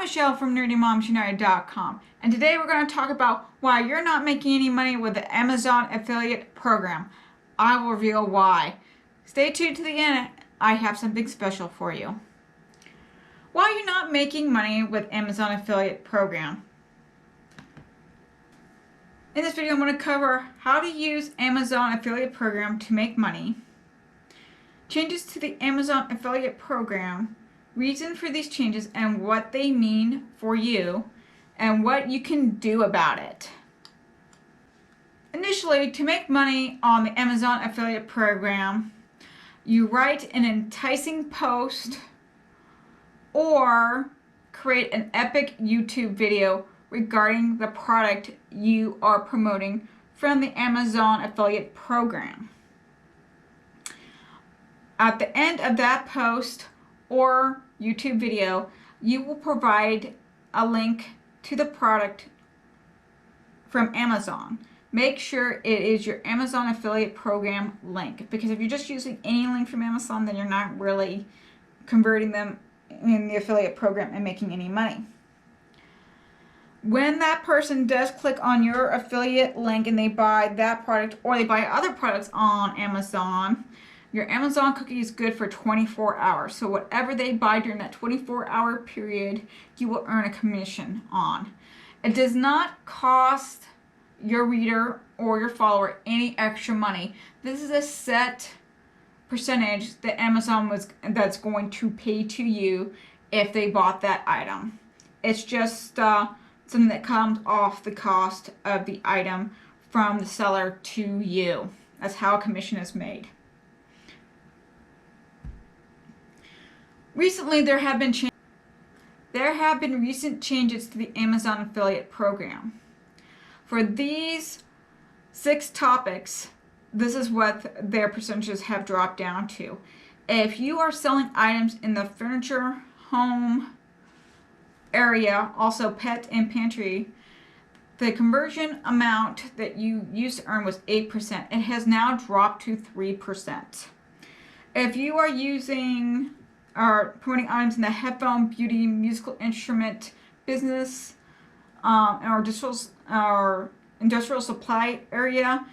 Michelle from nerdymomsunited.com, and today we're going to talk about why you're not making any money with the Amazon affiliate program. I will reveal why. Stay tuned to the end. I have something special for you. Why you're not making money with Amazon affiliate program. In this video, I'm going to cover how to use Amazon affiliate program to make money, changes to the Amazon affiliate program, reason for these changes and what they mean for you, and what you can do about it. Initially, to make money on the Amazon affiliate program, you write an enticing post or create an epic YouTube video regarding the product you are promoting from the Amazon affiliate program. At the end of that post or YouTube video, you will provide a link to the product from Amazon. Make sure it is your Amazon affiliate program link, because if you're just using any link from Amazon, then you're not really converting them in the affiliate program and making any money. When that person does click on your affiliate link and they buy that product or they buy other products on Amazon, your Amazon cookie is good for 24 hours. So whatever they buy during that 24-hour period, you will earn a commission on. It does not cost your reader or your follower any extra money. This is a set percentage that that's going to pay to you if they bought that item. It's just something that comes off the cost of the item from the seller to you. That's how a commission is made. Recently, there have been recent changes to the Amazon affiliate program. For these 6 topics, this is what their percentages have dropped down to. If you are selling items in the furniture, home area, also pet and pantry, the conversion amount that you used to earn was 8%. It has now dropped to 3%. If you are using or promoting items in the headphone, beauty, musical instrument business, or industrial supply area,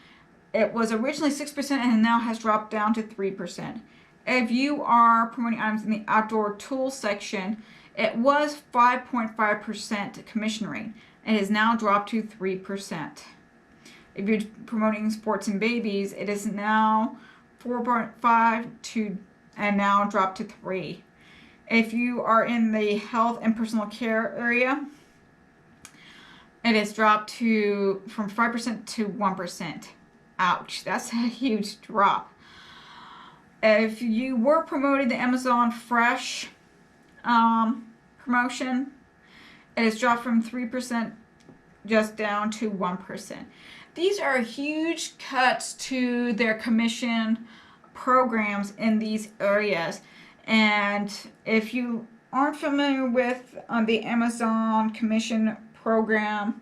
it was originally 6% and now has dropped down to 3%. If you are promoting items in the outdoor tools section, it was 5.5% commission rate. It has now dropped to 3%. If you're promoting sports and babies, it is now 4.5 and now dropped to 3. If you are in the health and personal care area, it has dropped from 5% to 1%. Ouch, that's a huge drop. If you were promoting the Amazon Fresh promotion, it has dropped from 3% just down to 1%. These are huge cuts to their commission programs in these areas. And if you aren't familiar with the Amazon commission program,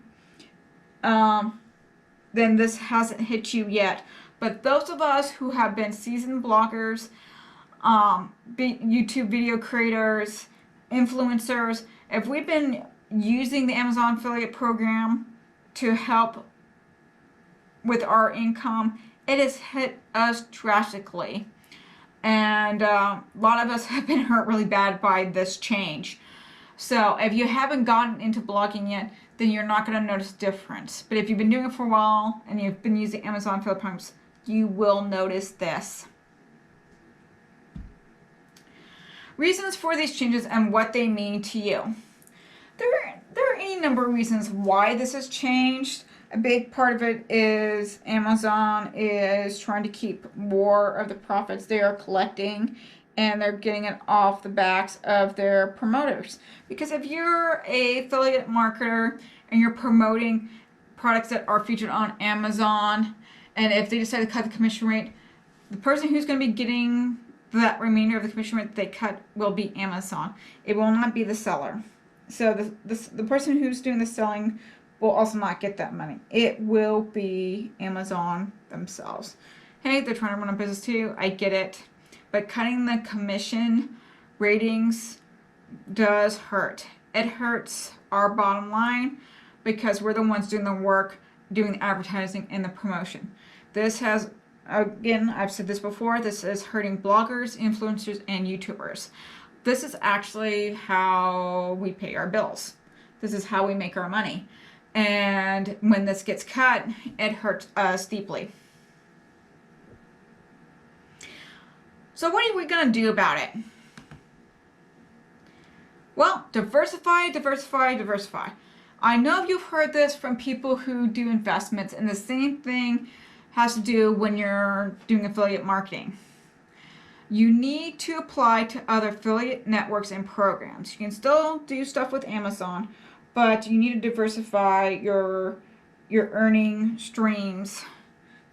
then this hasn't hit you yet. But those of us who have been seasoned bloggers, YouTube video creators, influencers, if we've been using the Amazon affiliate program to help with our income, it has hit us drastically. And a lot of us have been hurt really bad by this change. So if you haven't gotten into blogging yet, then you're not going to notice a difference. But if you've been doing it for a while and you've been using Amazon affiliate programs, you will notice this. Reasons for these changes and what they mean to you. There are any number of reasons why this has changed. A big part of it is Amazon is trying to keep more of the profits they are collecting, and they're getting it off the backs of their promoters. Because if you're an affiliate marketer and you're promoting products that are featured on Amazon, and if they decide to cut the commission rate, the person who's going to be getting that remainder of the commission rate that they cut will be Amazon. It will not be the seller. So the person who's doing the selling will also not get that money. It will be Amazon themselves. Hey, they're trying to run a business too. I get it. But cutting the commission ratings does hurt. it hurts our bottom line because we're the ones doing the work, doing the advertising and the promotion. This has, again, I've said this before, this is hurting bloggers, influencers, and YouTubers. This is actually how we pay our bills. This is how we make our money. And when this gets cut, it hurts us deeply. So what are we going to do about it? Well, diversify, diversify, diversify. I know you've heard this from people who do investments, and the same thing has to do when you're doing affiliate marketing. You need to apply to other affiliate networks and programs. You can still do stuff with Amazon, but you need to diversify your earning streams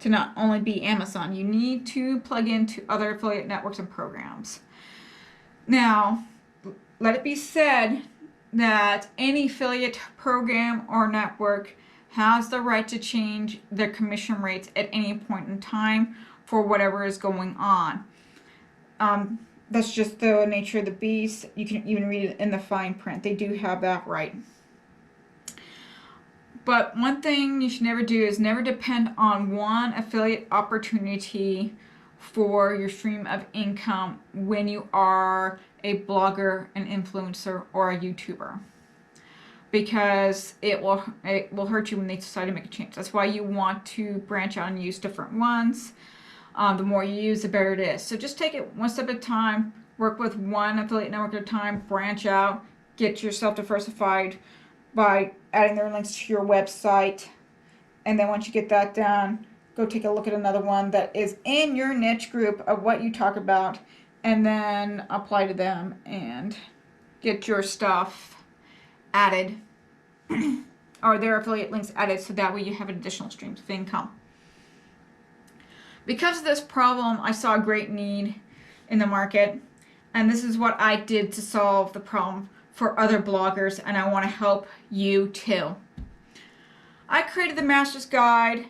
to not only be Amazon. You need to plug into other affiliate networks and programs. Now, let it be said that any affiliate program or network has the right to change their commission rates at any point in time for whatever is going on. That's just the nature of the beast. You can even read it in the fine print. They do have that right. But one thing you should never do is never depend on one affiliate opportunity for your stream of income when you are a blogger, an influencer, or a YouTuber, because it will hurt you when they decide to make a change. That's why you want to branch out and use different ones. The more you use, the better it is. So just take it one step at a time, work with one affiliate network at a time, branch out, get yourself diversified by adding their links to your website. And then once you get that done, go take a look at another one that is in your niche group of what you talk about, and then apply to them and get your stuff added or their affiliate links added, so that way you have additional streams of income. Because of this problem, I saw a great need in the market, and this is what I did to solve the problem for other bloggers, and I want to help you too. I created the Master's Guide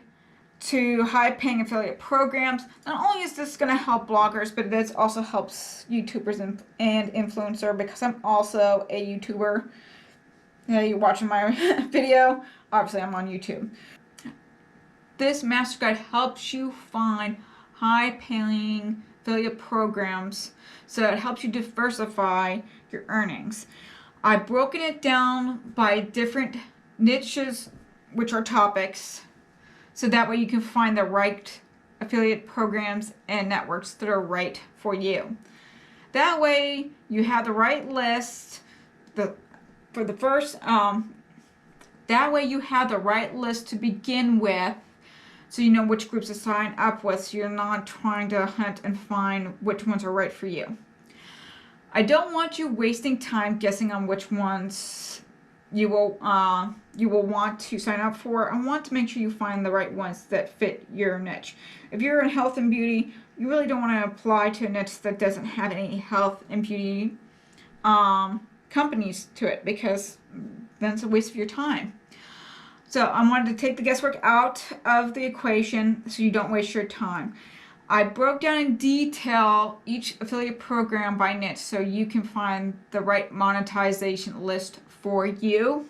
to High-Paying Affiliate Programs. Not only is this going to help bloggers, but it also helps YouTubers and influencers, because I'm also a YouTuber. You're watching my video. Obviously, I'm on YouTube. This Master Guide helps you find high-paying affiliate programs, so it helps you diversify your earnings. I've broken it down by different niches, which are topics, so that way you can find the right affiliate programs and networks that are right for you. That way you have the right list for the first, that way you have the right list to begin with, so you know which groups to sign up with, so you're not trying to hunt and find which ones are right for you. I don't want you wasting time guessing on which ones you will want to sign up for. I want to make sure you find the right ones that fit your niche. If you're in health and beauty, you really don't want to apply to a niche that doesn't have any health and beauty companies to it, because then it's a waste of your time. So I wanted to take the guesswork out of the equation so you don't waste your time. I broke down in detail each affiliate program by niche so you can find the right monetization list for you.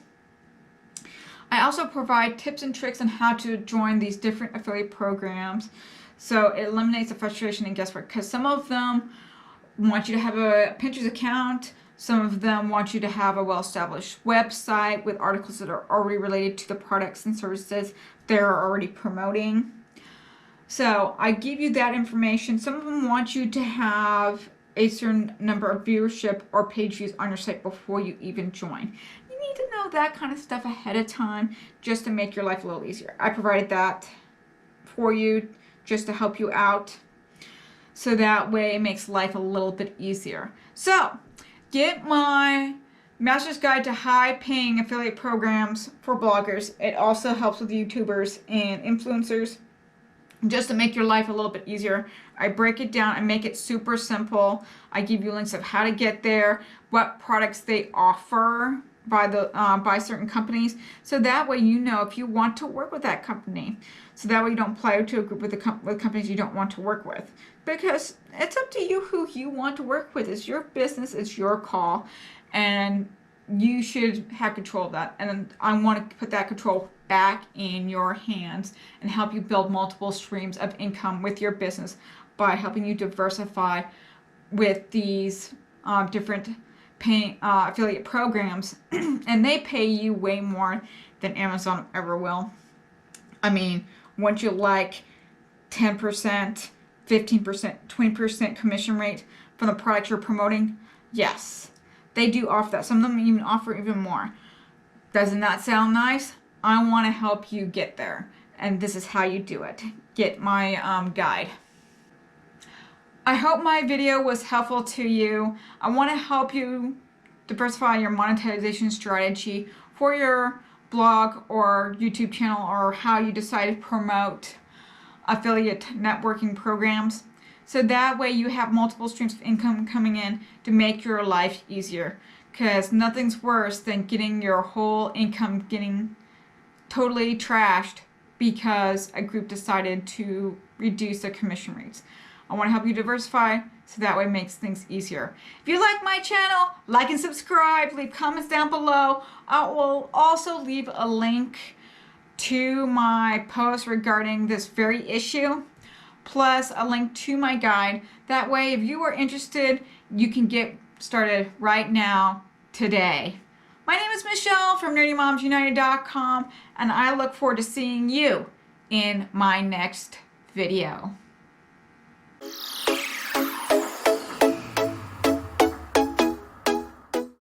I also provide tips and tricks on how to join these different affiliate programs, so it eliminates the frustration and guesswork, because some of them want you to have a Pinterest account, some of them want you to have a well-established website with articles that are already related to the products and services they're already promoting. So I give you that information. Some of them want you to have a certain number of viewership or page views on your site before you even join. You need to know that kind of stuff ahead of time just to make your life a little easier. I provided that for you just to help you out, so that way it makes life a little bit easier. So get my Master's Guide to High-Paying Affiliate Programs for bloggers. It also helps with YouTubers and influencers, just to make your life a little bit easier. I break it down and make it super simple. I give you links of how to get there, what products they offer by certain companies, so that way you know if you want to work with that company. So that way you don't apply to a group with companies you don't want to work with, because it's up to you who you want to work with. It's your business, it's your call, and you should have control of that. And I want to put that control back in your hands and help you build multiple streams of income with your business by helping you diversify with these different affiliate programs. And they pay you way more than Amazon ever will. I mean, wouldn't you like 10%, 15%, 20% commission rate from the product you're promoting? Yes, they do offer that. Some of them even offer even more. Doesn't that sound nice? I want to help you get there, and this is how you do it. Get my guide. I hope my video was helpful to you. I want to help you diversify your monetization strategy for your blog or YouTube channel, or how you decide to promote affiliate networking programs. So that way you have multiple streams of income coming in to make your life easier. Because nothing's worse than getting your whole income getting totally trashed because a group decided to reduce their commission rates. I want to help you diversify so that way it makes things easier. If you like my channel, like and subscribe, leave comments down below. I will also leave a link to my post regarding this very issue, plus a link to my guide. That way, if you are interested, you can get started right now, today. My name is Michelle from NerdyMomsUnited.com, and I look forward to seeing you in my next video.